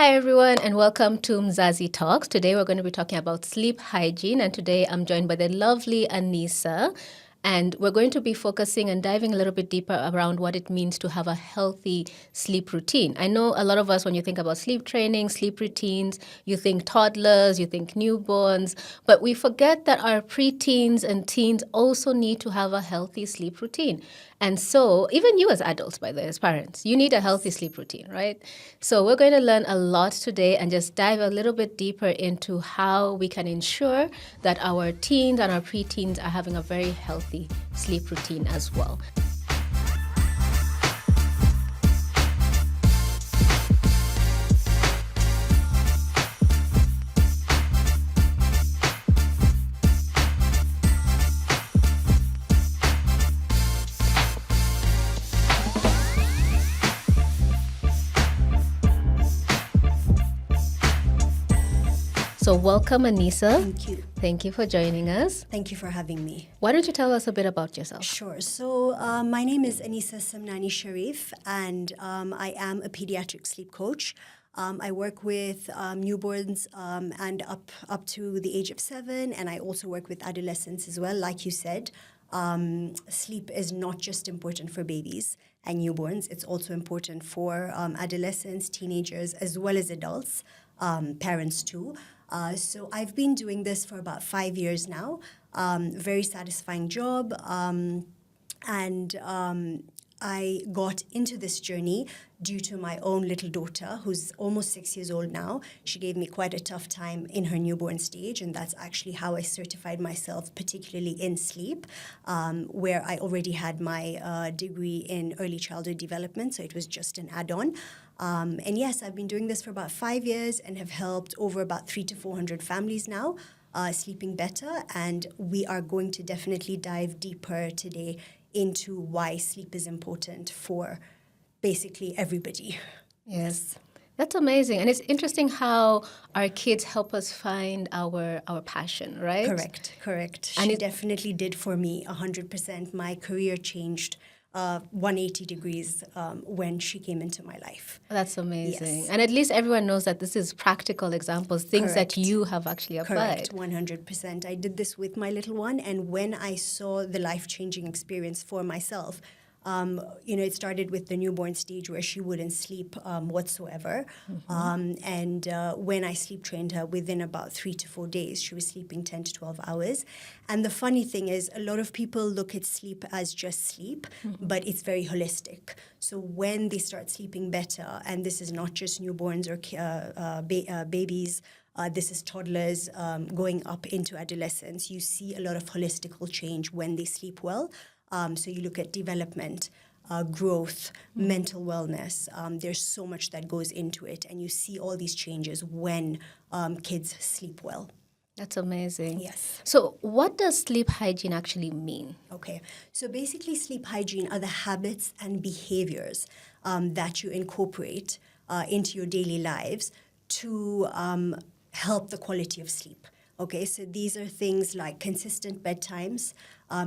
Hi, everyone, and welcome to Mzazi Talk. Today, we're going to be talking about sleep hygiene, and today I'm joined by the lovely Anissa. And we're going to be focusing and diving a little bit deeper around what it means to have a healthy sleep routine. I know a lot of us, when you think about sleep training, sleep routines, you think toddlers, you think newborns, but we forget that our preteens and teens also need to have a healthy sleep routine. And so, even you as adults, by the way, as parents, you need a healthy sleep routine, right? So, we're going to learn a lot today and just dive a little bit deeper into how we can ensure that our teens and our preteens are having a very healthy sleep routine as well. So welcome, Anissa. Thank you. Thank you for joining us. Thank you for having me. Why don't you tell us a bit about yourself? Sure. So my name is Anissa Samnani Sharif, and I am a pediatric sleep coach. I work with newborns and up to the age of 7, and I also work with adolescents as well. Like you said, sleep is not just important for babies and newborns. It's also important for adolescents, teenagers, as well as adults, parents too. So I've been doing this for about 5 years now. Very satisfying job. I got into this journey due to my own little daughter, who's almost 6 years old now. She gave me quite a tough time in her newborn stage, and that's actually how I certified myself, particularly in sleep, where I already had my degree in early childhood development, so it was just an add-on. And yes, I've been doing this for about 5 years and have helped over about 300 to 400 families now sleeping better. And we are going to definitely dive deeper today into why sleep is important for basically everybody. Yes. That's amazing. And it's interesting how our kids help us find our passion, right? Correct. And She definitely did for me 100%. My career changed 180 degrees when she came into my life. That's amazing. Yes. And at least everyone knows that this is practical examples, things Correct. that you have actually applied. Correct, 100%. I did this with my little one, and when I saw the life-changing experience for myself, it started with the newborn stage where she wouldn't sleep whatsoever. And when I sleep trained her, within about 3 to 4 days, she was sleeping 10 to 12 hours. And the funny thing is, a lot of people look at sleep as just sleep, but it's very holistic. So when they start sleeping better, and this is not just newborns or babies, this is toddlers going up into adolescence, you see a lot of holistical change when they sleep well. So you look at development, growth, mental wellness. There's so much that goes into it, and you see all these changes when kids sleep well. That's amazing. Yes. So what does sleep hygiene actually mean? Okay. So basically, sleep hygiene are the habits and behaviors that you incorporate into your daily lives to help the quality of sleep. Okay, so these are things like consistent bedtimes,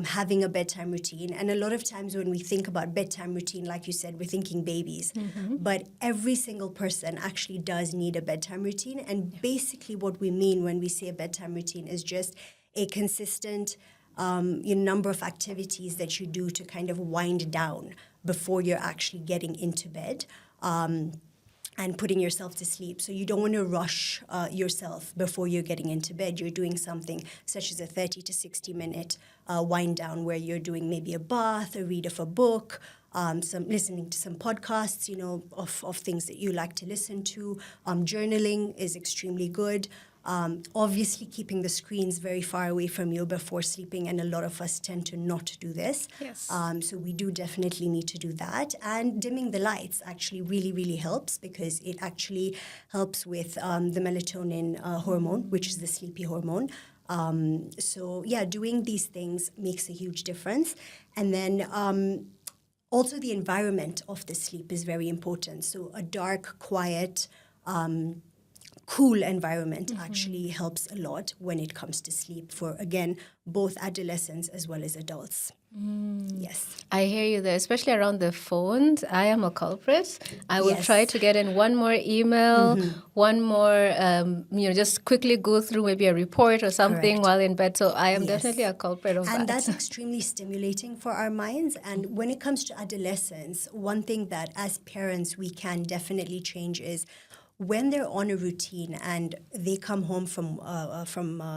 having a bedtime routine. And a lot of times when we think about bedtime routine, like you said, we're thinking babies. But every single person actually does need a bedtime routine. And basically what we mean when we say a bedtime routine is just a consistent number of activities that you do to kind of wind down before you're actually getting into bed. And putting yourself to sleep. So you don't want to rush yourself before you're getting into bed. You're doing something such as a 30 to 60 minute wind down where you're doing maybe a bath, a read of a book, some listening to some podcasts, of things that you like to listen to. Journaling is extremely good. Obviously, keeping the screens very far away from you before sleeping, and a lot of us tend to not do this. Yes. So we do definitely need to do that. And dimming the lights actually really, really helps because it actually helps with the melatonin hormone, which is the sleepy hormone. Doing these things makes a huge difference. And then also the environment of the sleep is very important. So a dark, quiet, cool environment actually helps a lot when it comes to sleep for, again, both adolescents as well as adults. Yes. I hear you there, especially around the phones. I am a culprit. I will Yes. try to get in one more email, one more, just quickly go through maybe a report or something Correct. while in bed. So I am Yes. definitely a culprit of And that. that's extremely stimulating for our minds. And when it comes to adolescence, one thing that as parents we can definitely change is when they're on a routine and they come home from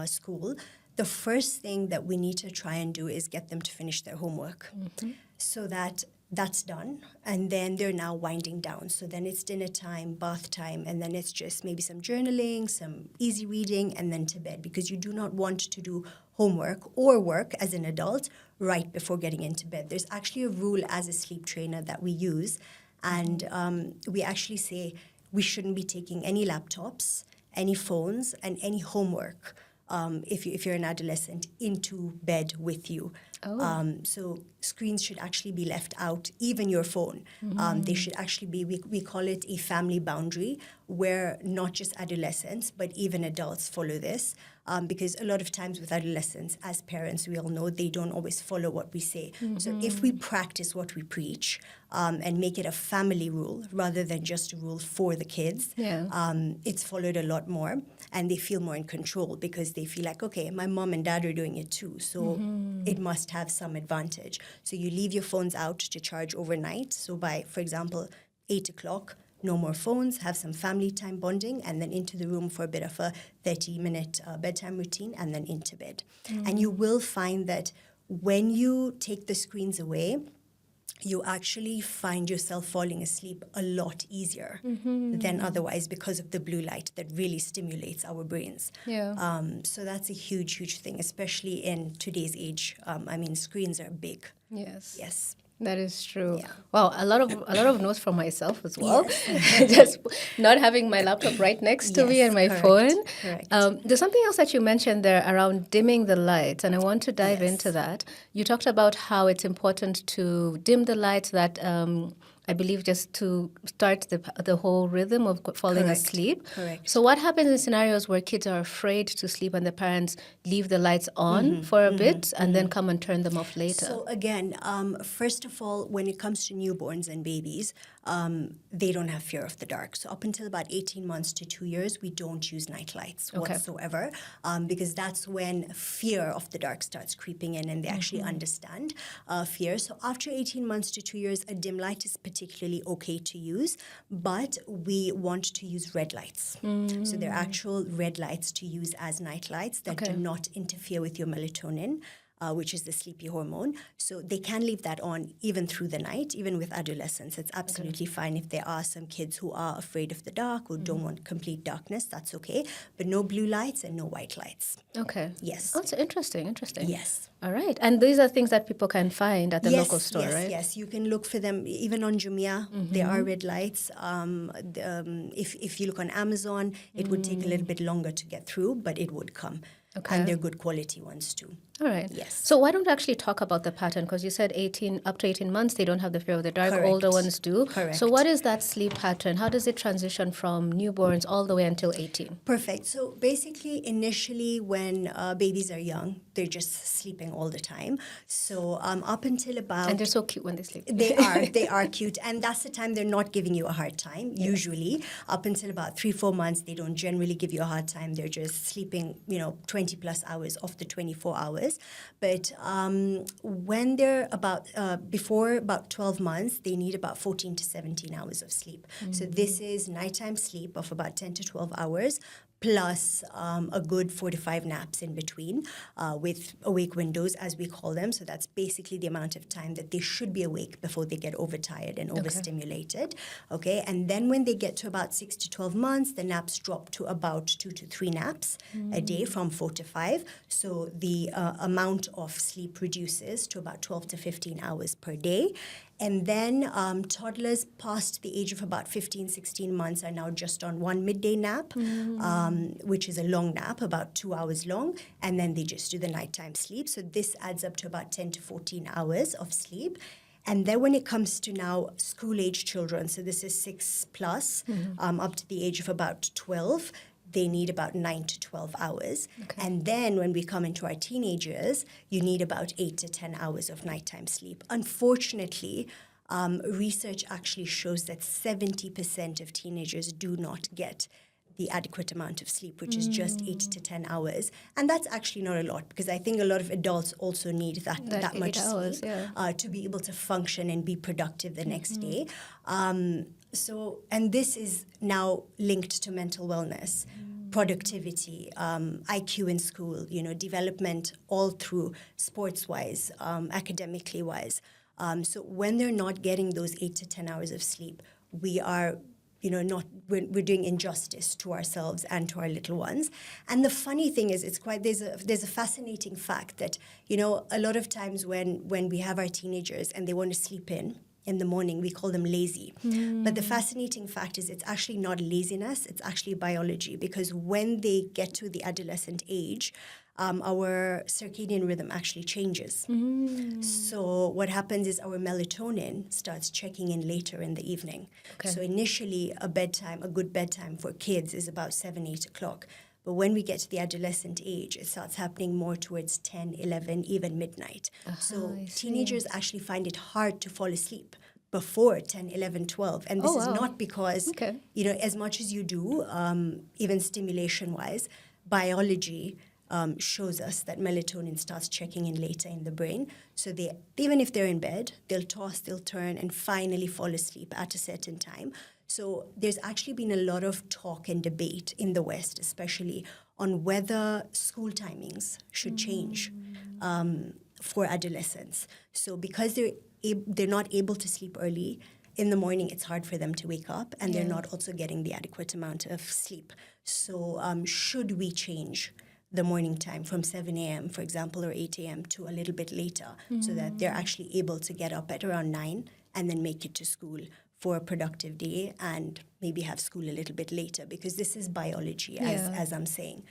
school, the first thing that we need to try and do is get them to finish their homework so that that's done, and then they're now winding down. So then it's dinner time, bath time, and then it's just maybe some journaling, some easy reading, and then to bed, because you do not want to do homework or work as an adult right before getting into bed. There's actually a rule as a sleep trainer that we use, and we actually say we shouldn't be taking any laptops, any phones, and any homework if you're an adolescent into bed with you. So screens should actually be left out, even your phone. They should actually be, we call it a family boundary, where not just adolescents, but even adults follow this. Because a lot of times with adolescents, as parents, we all know they don't always follow what we say. So if we practice what we preach and make it a family rule rather than just a rule for the kids, it's followed a lot more, and they feel more in control because they feel like, okay, my mom and dad are doing it too, so it must have some advantage. So you leave your phones out to charge overnight. So by, for example, 8 o'clock, no more phones, have some family time bonding, and then into the room for a bit of a 30-minute bedtime routine, and then into bed. And you will find that when you take the screens away, you actually find yourself falling asleep a lot easier than otherwise, because of the blue light that really stimulates our brains. So that's a huge, huge thing, especially in today's age. I mean, screens are big. Yes. Yes. That is true. Yeah. Wow, a lot of notes from myself as well. Just not having my laptop right next to me and my phone. Correct. There's something else that you mentioned there around dimming the lights, and I want to dive into that. You talked about how it's important to dim the lights, that I believe just to start the whole rhythm of falling asleep. Correct. So what happens in scenarios where kids are afraid to sleep and the parents leave the lights on for a bit and then come and turn them off later? So again, first of all, when it comes to newborns and babies, they don't have fear of the dark. So up until about 18 months to 2 years, we don't use night lights whatsoever, because that's when fear of the dark starts creeping in and they actually understand fear. So after 18 months to 2 years, a dim light is particularly okay to use, but we want to use red lights. So they're actual red lights to use as night lights that do not interfere with your melatonin, which is the sleepy hormone. So they can leave that on even through the night, even with adolescents. It's absolutely fine. If there are some kids who are afraid of the dark or don't want complete darkness, that's okay. But no blue lights and no white lights. Okay. Yes. Oh, it's interesting. Yes. All right. And these are things that people can find at the local store, right? Yes. You can look for them even on Jumia. There are red lights. If you look on Amazon, it would take a little bit longer to get through, but it would come. Okay. And they're good quality ones too. All right. Yes. So why don't we actually talk about the pattern? Because you said up to 18 months, they don't have the fear of the dark. Correct. Older ones do. Correct. So what is that sleep pattern? How does it transition from newborns all the way until 18? Perfect. So basically, initially, when babies are young, they're just sleeping all the time. So up until about... And they're so cute when they sleep. They are cute. And that's the time they're not giving you a hard time, usually. Up until about 3-4 months, they don't generally give you a hard time. They're just sleeping, 20 plus hours of the 24 hours. But when they're before about 12 months, they need about 14 to 17 hours of sleep. So this is nighttime sleep of about 10 to 12 hours, plus a good 4 to 5 naps in between with awake windows, as we call them. So that's basically the amount of time that they should be awake before they get overtired and overstimulated. Okay, and then when they get to about 6 to 12 months, the naps drop to about 2 to 3 naps a day from 4 to 5. So the amount of sleep reduces to about 12 to 15 hours per day. And then toddlers past the age of about 15, 16 months are now just on one midday nap, which is a long nap, about 2 hours long, and then they just do the nighttime sleep. So this adds up to about 10 to 14 hours of sleep. And then when it comes to now school-age children, so this is 6 plus, up to the age of about 12, they need about 9 to 12 hours. And then when we come into our teenagers, you need about 8 to 10 hours of nighttime sleep. Unfortunately, research actually shows that 70% of teenagers do not get the adequate amount of sleep, which is just 8 to 10 hours. And that's actually not a lot, because I think a lot of adults also need that much 8 hours, sleep yeah. to be able to function and be productive the next day. And this is now linked to mental wellness, productivity, IQ in school, development all through sports-wise, academically-wise. So when they're not getting those 8 to 10 hours of sleep, we are we're doing injustice to ourselves and to our little ones. And the funny thing is, there's a fascinating fact that, a lot of times when we have our teenagers and they want to sleep in the morning, we call them lazy. But the fascinating fact is it's actually not laziness, it's actually biology, because when they get to the adolescent age, our circadian rhythm actually changes. So what happens is our melatonin starts checking in later in the evening. So initially, a good bedtime for kids is about 7, 8 o'clock. But when we get to the adolescent age, it starts happening more towards 10, 11, even midnight. So teenagers actually find it hard to fall asleep before 10, 11, 12. And this is not because, as much as you do, even stimulation-wise, biology shows us that melatonin starts checking in later in the brain. So even if they're in bed, they'll toss, they'll turn, and finally fall asleep at a certain time. So there's actually been a lot of talk and debate in the West, especially, on whether school timings should change for adolescents. So because they're not able to sleep early, in the morning it's hard for them to wake up, and they're not also getting the adequate amount of sleep. So should we change the morning time from 7 a.m., for example, or 8 a.m. to a little bit later, so that they're actually able to get up at around 9 and then make it to school for a productive day and maybe have school a little bit later, because this is biology, as I'm saying.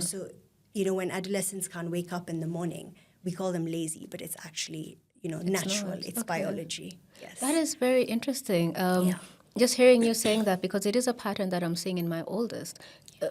So, when adolescents can't wake up in the morning, we call them lazy, but it's actually, natural. It's biology. Yes. That is very interesting. Just hearing you saying that, because it is a pattern that I'm seeing in my oldest.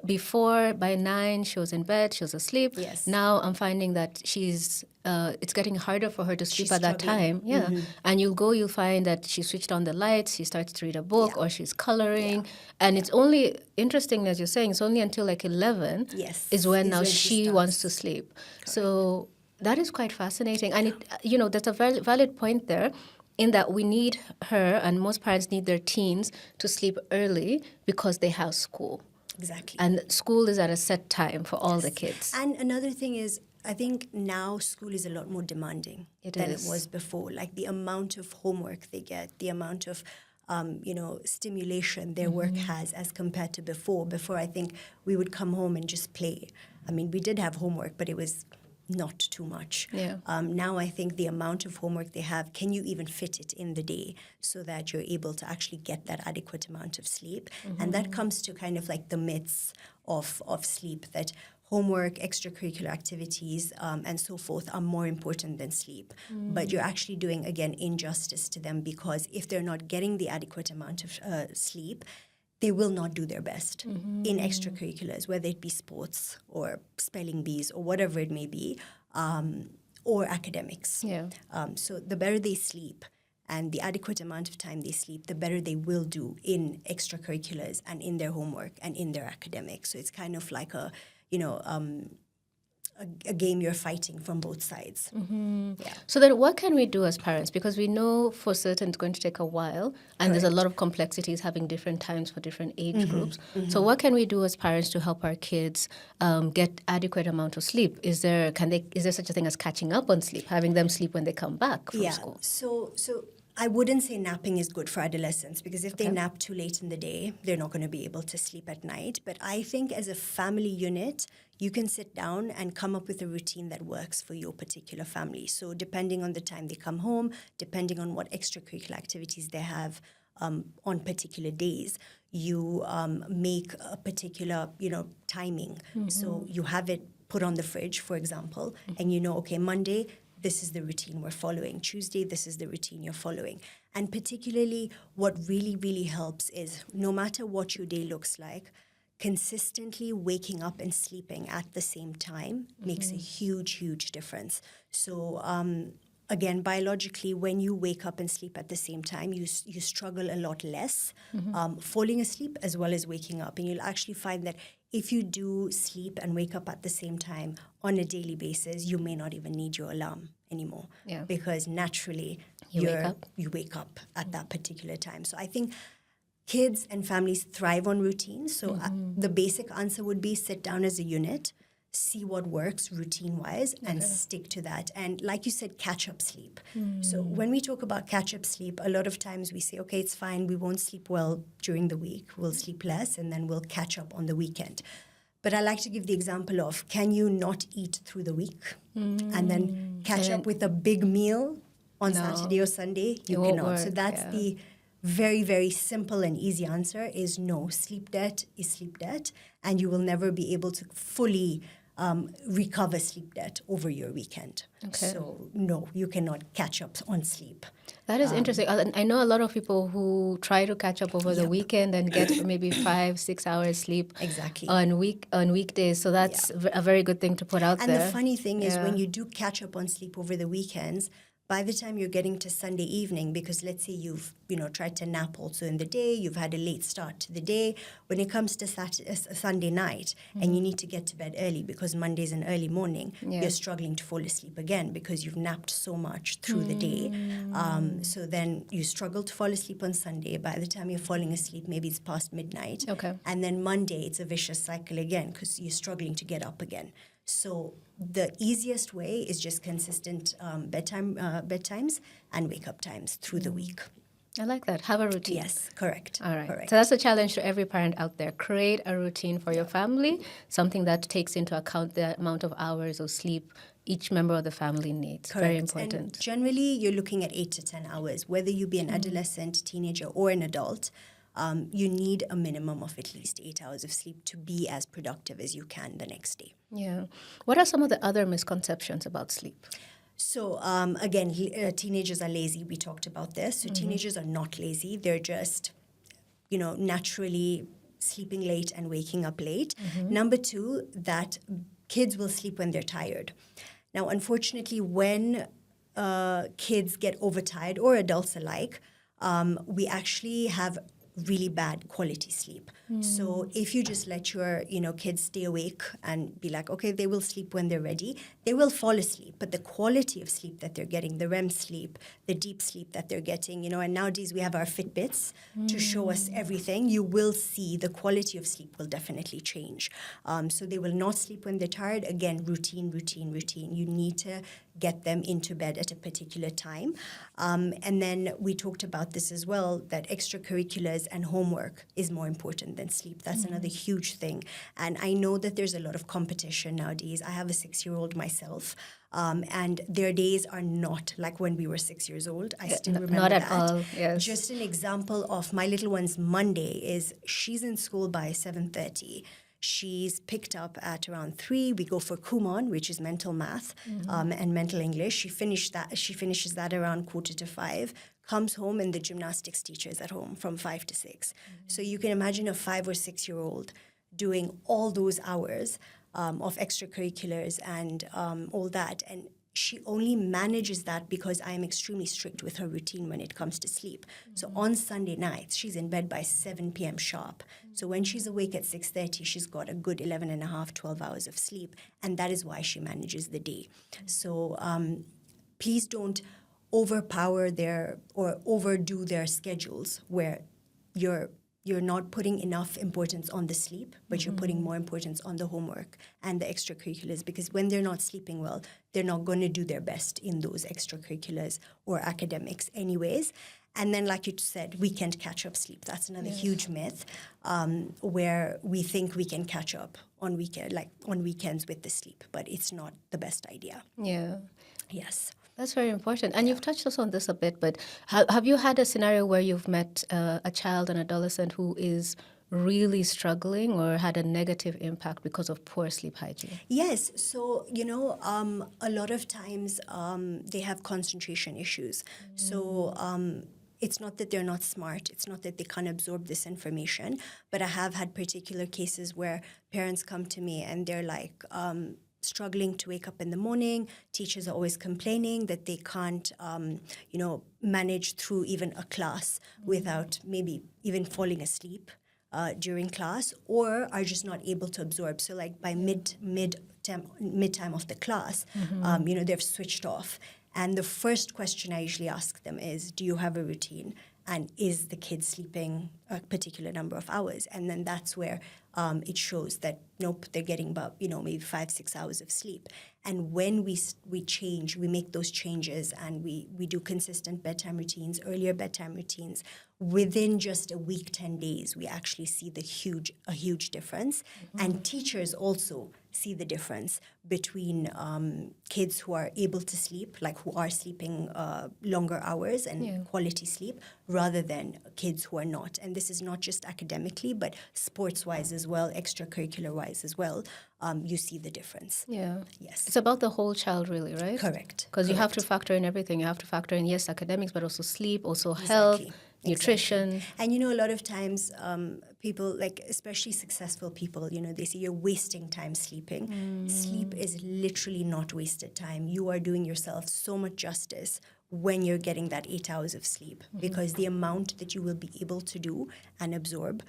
Before, by 9, she was in bed, she was asleep. Yes. Now I'm finding that it's getting harder for her to sleep at that time. Yeah. And you'll find that she switched on the lights, she starts to read a book, or she's coloring. And it's only, interesting as you're saying, it's only until like 11 is when she wants to sleep. Correct. So that is quite fascinating. And there's a valid point there, in that we need her, and most parents need their teens to sleep early because they have school. Exactly. And school is at a set time for all the kids. And another thing is, I think now school is a lot more demanding than it was before. Like the amount of homework they get, the amount of stimulation their work has as compared to before. Before, I think we would come home and just play. I mean, we did have homework, but it was not too much. Now I think the amount of homework they have, can you even fit it in the day so that you're able to actually get that adequate amount of sleep? And that comes to kind of like the myths of sleep, that homework, extracurricular activities, and so forth are more important than sleep. But you're actually doing, again, injustice to them, because if they're not getting the adequate amount of sleep, they will not do their best in extracurriculars, whether it be sports or spelling bees or whatever it may be, or academics. So the better they sleep and the adequate amount of time they sleep, the better they will do in extracurriculars and in their homework and in their academics. So it's kind of like a game you're fighting from both sides. So then what can we do as parents? Because we know for certain it's going to take a while, and there's a lot of complexities having different times for different age groups. So what can we do as parents to help our kids get adequate amount of sleep? Is there such a thing as catching up on sleep, having them sleep when they come back from school? So I wouldn't say napping is good for adolescents, because if they nap too late in the day, they're not going to be able to sleep at night. But I think as a family unit, you can sit down and come up with a routine that works for your particular family. So depending on the time they come home, depending on what extracurricular activities they have on particular days, you make a particular, timing. So you have it put on the fridge, for example, and okay, Monday, this is the routine we're following. Tuesday, this is the routine you're following. And particularly what really, really helps is, no matter what your day looks like, consistently waking up and sleeping at the same time makes a huge, huge difference. So again, biologically, when you wake up and sleep at the same time, you struggle a lot less falling asleep as well as waking up. And you'll actually find that if you do sleep and wake up at the same time on a daily basis, you may not even need your alarm anymore, because naturally you wake up at that particular time. So I think kids and families thrive on routines. So the basic answer would be sit down as a unit, see what works routine-wise, and stick to that. And like you said, catch-up sleep. So when we talk about catch-up sleep, a lot of times we say, okay, it's fine, we won't sleep well during the week, we'll sleep less, and then we'll catch up on the weekend. But I like to give the example of, can you not eat through the week and then catch up with a big meal on Saturday or Sunday? You cannot. So that's the very, very simple and easy answer is no. Sleep debt is sleep debt, and you will never be able to fully recover sleep debt over your weekend. So no, you cannot catch up on sleep. That is interesting. I know a lot of people who try to catch up over the weekend and get maybe 5-6 hours sleep on weekdays. So that's a very good thing to put out there. And the funny thing is, when you do catch up on sleep over the weekends, by the time you're getting to Sunday evening, because let's say you've tried to nap also in the day, you've had a late start to the day, when it comes to Sunday night and you need to get to bed early because Monday's an early morning, you're struggling to fall asleep again because you've napped so much through the day. So then you struggle to fall asleep on Sunday. By the time you're falling asleep, maybe it's past midnight. And then Monday, it's a vicious cycle again because you're struggling to get up again. So the easiest way is just consistent bedtimes and wake-up times through the week. I like that. Have a routine. Yes, correct. All right. Correct. So that's a challenge to every parent out there. Create a routine for your family, something that takes into account the amount of hours of sleep each member of the family needs. Correct. Very important. And generally, you're looking at 8 to 10 hours. Whether you be an adolescent, teenager, or an adult, you need a minimum of at least 8 hours of sleep to be as productive as you can the next day. Yeah. What are some of the other misconceptions about sleep? So again, teenagers are lazy. We talked about this. So teenagers are not lazy. They're just, naturally sleeping late and waking up late. Number two, that kids will sleep when they're tired. Now, unfortunately, when kids get overtired, or adults alike, we actually have really bad quality sleep. So if you just let your kids stay awake and be like, okay, they will sleep when they're ready, they will fall asleep. But the quality of sleep that they're getting, the REM sleep, the deep sleep that they're getting, and nowadays we have our Fitbits to show us everything, you will see the quality of sleep will definitely change. So they will not sleep when they're tired. Again, routine. You need to get them into bed at a particular time. And then we talked about this as well, that extracurriculars and homework is more important than sleep. That's another huge thing. And I know that there's a lot of competition nowadays. I have a 6-year-old myself, and their days are not like when we were 6 years old. I still remember not at that. all, yes. Just an example of my little one's Monday is she's in school by 7:30. She's picked up at around 3. We go for Kumon, which is mental math and mental English. She finishes that around 4:45. Comes home and the gymnastics teacher is at home from 5 to 6. So you can imagine a 5 or 6-year-old doing all those hours of extracurriculars and all that. And she only manages that because I am extremely strict with her routine when it comes to sleep. So on Sunday nights, she's in bed by 7 p.m. sharp. So when she's awake at 6:30, she's got a good 11 and a half, 12 hours of sleep. And that is why she manages the day. So please don't overpower or overdo their schedules where you're not putting enough importance on the sleep, but you're putting more importance on the homework and the extracurriculars, because when they're not sleeping well, they're not going to do their best in those extracurriculars or academics anyways. And then, like you said, weekend catch-up sleep. That's another huge myth where we think we can catch up on weekends with the sleep, but it's not the best idea. Yeah. Yes. That's very important. And you've touched us on this a bit, but have you had a scenario where you've met a child, an adolescent who is really struggling or had a negative impact because of poor sleep hygiene? Yes. So, a lot of times they have concentration issues. So it's not that they're not smart. It's not that they can't absorb this information. But I have had particular cases where parents come to me and they're like struggling to wake up in the morning. Teachers are always complaining that they can't, manage through even a class without maybe even falling asleep during class, or are just not able to absorb. So like by mid-time of the class, they've switched off. And the first question I usually ask them is, do you have a routine? And is the kid sleeping a particular number of hours? And then that's where it shows that, nope, they're getting about, maybe 5-6 hours of sleep. And when we make those changes and we do consistent bedtime routines, earlier bedtime routines, within just a week, 10 days, we actually see a huge difference. And teachers also see the difference between kids who are able to sleep, like who are sleeping longer hours and quality sleep, rather than kids who are not. And this is not just academically, but sports-wise as well, extracurricular-wise as well. You see the difference. Yeah. Yes. It's about the whole child, really, right? Correct. Because you have to factor in everything. You have to factor in, yes, academics, but also sleep, also health, nutrition. Exactly. And, a lot of times people, like especially successful people, they say you're wasting time sleeping. Sleep is literally not wasted time. You are doing yourself so much justice when you're getting that 8 hours of sleep, because the amount that you will be able to do and absorb,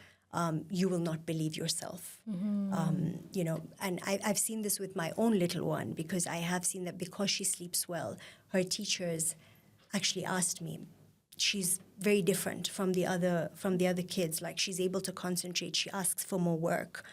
you will not believe yourself. And I've seen this with my own little one, because I have seen that because she sleeps well, her teachers actually asked me, she's very different from the other kids. Like, she's able to concentrate. She asks for more work.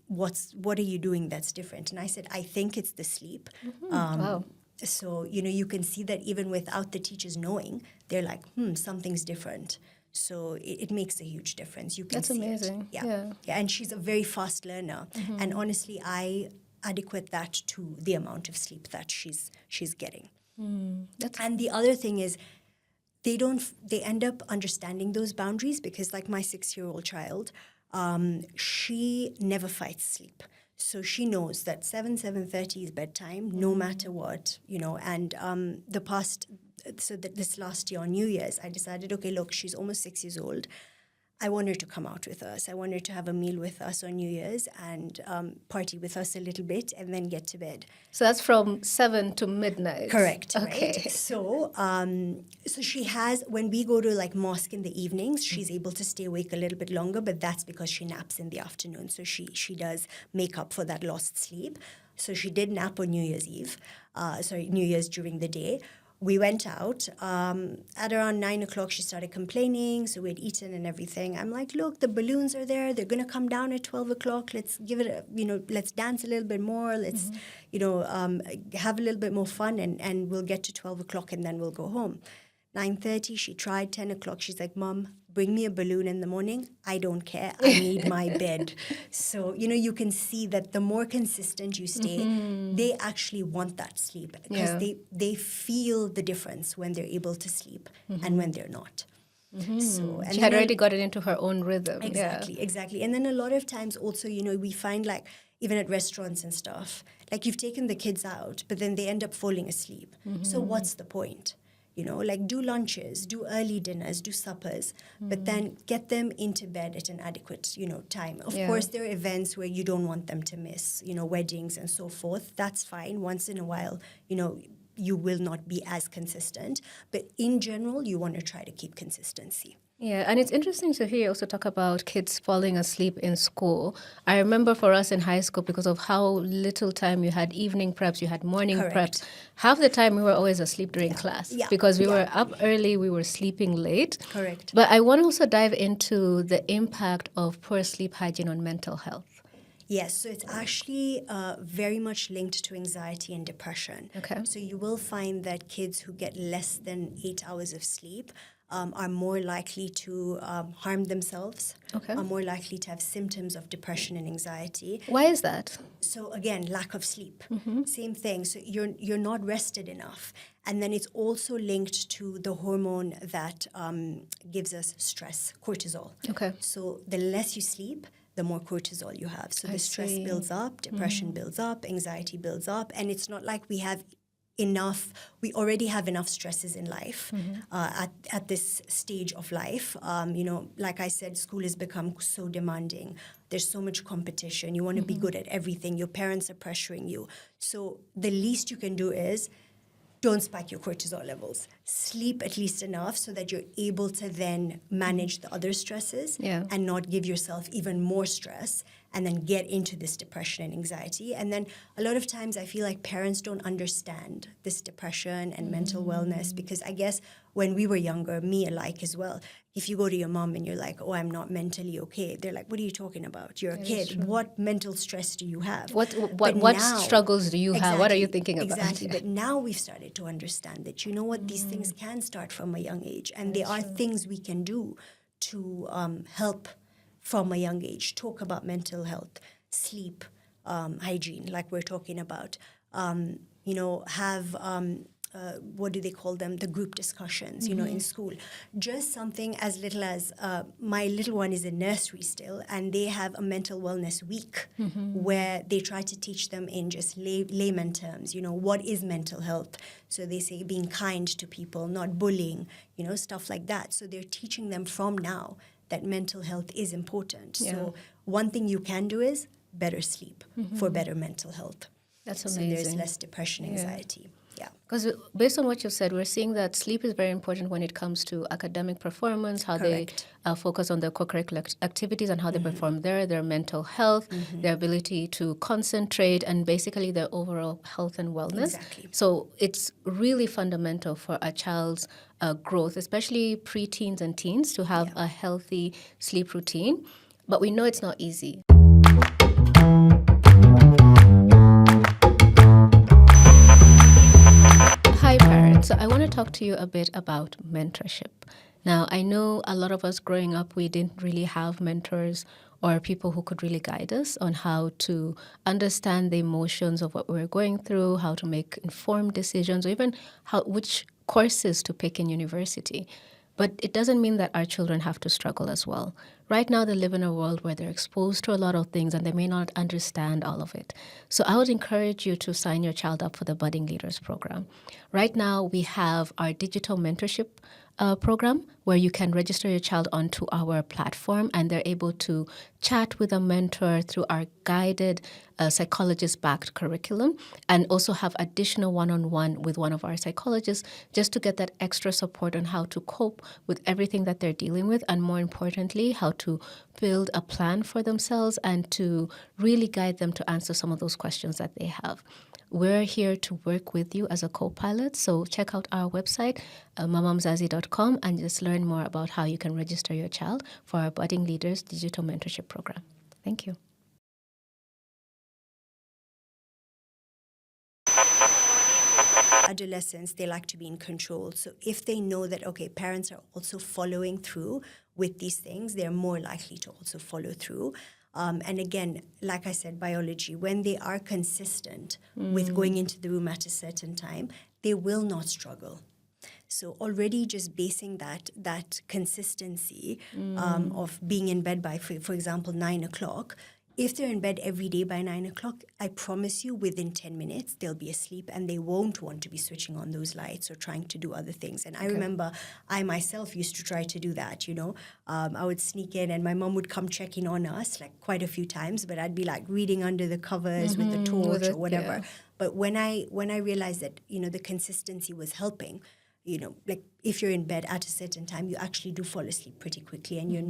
What are you doing that's different? And I said, I think it's the sleep. Wow. So, you can see that even without the teachers knowing, they're like, something's different. So it makes a huge difference. You can That's see amazing. it. Yeah. And she's a very fast learner. And honestly, I adequate that to the amount of sleep that she's getting. And the other thing is, they end up understanding those boundaries, because like my 6-year-old child, she never fights sleep. So she knows that 7:30 is bedtime, no matter what, and this last year on New Year's, I decided, okay, look, she's almost 6 years old. I want her to come out with us. I want her to have a meal with us on New Year's and party with us a little bit and then get to bed. So that's from 7 to midnight. Correct. Okay. Right? So she has, when we go to like mosque in the evenings, she's able to stay awake a little bit longer, but that's because she naps in the afternoon. So she does make up for that lost sleep. So she did nap on New Year's Eve, New Year's during the day. We went out. At around 9 o'clock, she started complaining. So we had eaten and everything. I'm like, look, the balloons are there. They're going to come down at 12 o'clock. Let's give it, let's dance a little bit more. Let's, have a little bit more fun, and we'll get to 12 o'clock and then we'll go home. 9:30, she tried. 10 o'clock, she's like, Mom, bring me a balloon in the morning. I don't care. I need my bed. So, you can see that the more consistent you stay, they actually want that sleep, because they feel the difference when they're able to sleep and when they're not. So, and she had already got it into her own rhythm. Exactly. And then a lot of times also, we find like, even at restaurants and stuff, like you've taken the kids out, but then they end up falling asleep. So what's the point? Like do lunches, do early dinners, do suppers, but then get them into bed at an adequate, time. Of course, there are events where you don't want them to miss, weddings and so forth. That's fine. Once in a while, you will not be as consistent. But in general, you want to try to keep consistency. Yeah, and it's interesting to hear you also talk about kids falling asleep in school. I remember for us in high school, because of how little time you had evening preps, you had morning preps, half the time we were always asleep during class because we were up early, we were sleeping late. Correct. But I want to also dive into the impact of poor sleep hygiene on mental health. Yes, so it's actually very much linked to anxiety and depression. Okay. So you will find that kids who get less than 8 hours of sleep are more likely to harm themselves, are more likely to have symptoms of depression and anxiety. Why is that? So again, lack of sleep. Same thing. So you're not rested enough. And then it's also linked to the hormone that gives us stress, cortisol. Okay. So the less you sleep, the more cortisol you have. So the stress builds up, depression builds up, anxiety builds up. And it's not like we have we already have enough stresses in life at this stage of life. Like I said, school has become so demanding. There's so much competition. You want to be good at everything. Your parents are pressuring you. So the least you can do is don't spike your cortisol levels. Sleep at least enough so that you're able to then manage the other stresses and not give yourself even more stress and then get into this depression and anxiety. And then a lot of times I feel like parents don't understand this depression and mental wellness, because I guess when we were younger, me alike as well, if you go to your mom and you're like, oh, I'm not mentally okay, they're like, what are you talking about? You're a kid. What mental stress do you have? What struggles do you have? What are you thinking about? Exactly. But now we've started to understand that, you know what, these things can start from a young age. And there are things we can do to help from a young age. Talk about mental health, sleep, hygiene, like we're talking about. Have what do they call them? The group discussions, in school. Just something as little as my little one is in nursery still, and they have a mental wellness week where they try to teach them in just layman terms, what is mental health? So they say being kind to people, not bullying, stuff like that. So they're teaching them from now that mental health is important. Yeah. So one thing you can do is better sleep for better mental health. That's amazing. So there's less depression, anxiety. Yeah. Because based on what you've said, we're seeing that sleep is very important when it comes to academic performance, how Correct. they focus on their co-curricular activities and how they perform there, their mental health, their ability to concentrate, and basically their overall health and wellness. Exactly. So it's really fundamental for a child's growth, especially preteens and teens, to have a healthy sleep routine. But we know it's not easy. Hi parents, so I want to talk to you a bit about mentorship. Now, I know a lot of us growing up, we didn't really have mentors or people who could really guide us on how to understand the emotions of what we're going through, how to make informed decisions, or even which courses to pick in university. But it doesn't mean that our children have to struggle as well. Right now, they live in a world where they're exposed to a lot of things and they may not understand all of it. So I would encourage you to sign your child up for the Budding Leaders program. Right now, we have our digital mentorship program where you can register your child onto our platform and they're able to chat with a mentor through our guided psychologist-backed curriculum, and also have additional one-on-one with one of our psychologists just to get that extra support on how to cope with everything that they're dealing with, and more importantly, how to build a plan for themselves and to really guide them to answer some of those questions that they have. We're here to work with you as a co-pilot, so check out our website, mamamzazi.com, and just learn more about how you can register your child for our Budding Leaders Digital Mentorship Program. Thank you. Adolescents, they like to be in control. So if they know that, okay, parents are also following through with these things, they're more likely to also follow through. And again, like I said, biology, when they are consistent with going into the room at a certain time, they will not struggle. So already just basing that consistency of being in bed by, for example, 9 o'clock, if they're in bed every day by 9 o'clock, I promise you within 10 minutes, they'll be asleep and they won't want to be switching on those lights or trying to do other things. And I remember I myself used to try to do that, I would sneak in and my mom would come checking on us like quite a few times, but I'd be like reading under the covers with the torch or whatever. Yeah. But when I realized that, the consistency was helping, like if you're in bed at a certain time, you actually do fall asleep pretty quickly and you're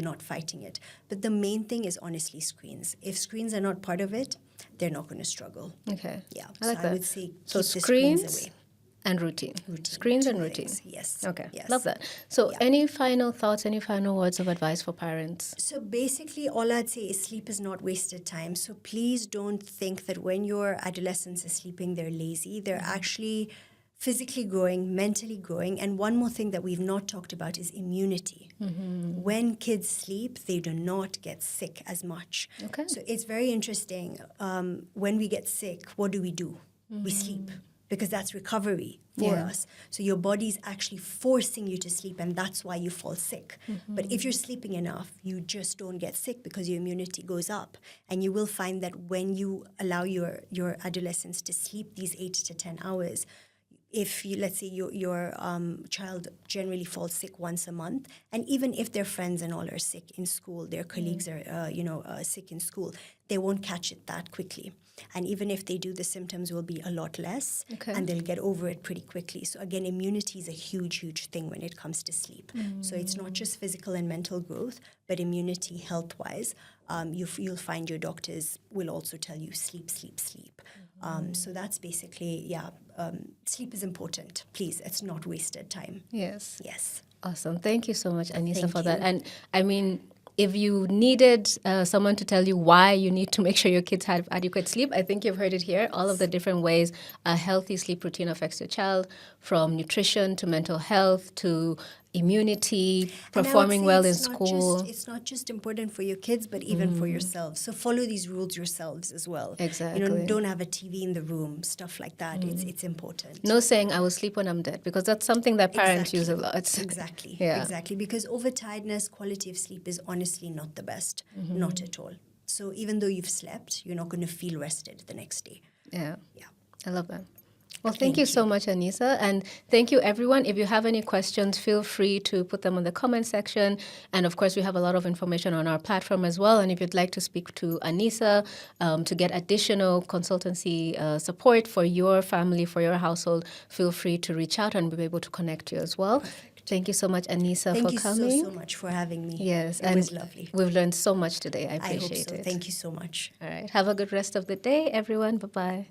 not fighting it. But the main thing is honestly screens. If screens are not part of it, they're not going to struggle. Okay. Yeah. I like that. I would say keep so the screens away. And routine. Screens and routine. Things. Yes. Okay. Yes. Love that. So any final thoughts, any final words of advice for parents? So basically all I'd say is sleep is not wasted time. So please don't think that when your adolescents are sleeping, they're lazy. They're actually physically growing, mentally growing. And one more thing that we've not talked about is immunity. When kids sleep, they do not get sick as much. Okay. So it's very interesting. When we get sick, what do? We sleep. because that's recovery for us. So your body's actually forcing you to sleep, and that's why you fall sick. But if you're sleeping enough, you just don't get sick because your immunity goes up. And you will find that when you allow your adolescents to sleep these 8 to 10 hours, if you, let's say your child generally falls sick once a month, and even if their friends and all are sick in school, their colleagues are sick in school, they won't catch it that quickly. And even if they do, the symptoms will be a lot less, and they'll get over it pretty quickly. So again, immunity is a huge thing when it comes to sleep. So it's not just physical and mental growth, but immunity health-wise. You'll find your doctors will also tell you sleep. So that's basically, sleep is important. Please, it's not wasted time. Yes. Yes. Awesome. Thank you so much, Anissa, Thank for that. you. And I mean, if you needed someone to tell you why you need to make sure your kids have adequate sleep, I think you've heard it here. All of the different ways a healthy sleep routine affects your child, from nutrition to mental health to immunity, performing well in school. It's not just important for your kids, but even for yourselves. So follow these rules yourselves as well. Exactly. Don't have a TV in the room, stuff like that. It's important. No saying I will sleep when I'm dead, because that's something that parents use a lot. Exactly. Yeah. Exactly. Because overtiredness, quality of sleep is honestly not the best. Not at all. So even though you've slept, you're not going to feel rested the next day. Yeah. Yeah. I love that. Well, thank you so much, Anissa. And thank you, everyone. If you have any questions, feel free to put them in the comment section. And of course, we have a lot of information on our platform as well. And if you'd like to speak to Anissa to get additional consultancy support for your family, for your household, feel free to reach out and we'll be able to connect you as well. Perfect. Thank you so much, Anissa, for coming. Thank you so much for having me. Yes. It was lovely. We've learned so much today. I I hope appreciate so. it. Thank you so much. All right. Have a good rest of the day, everyone. Bye-bye.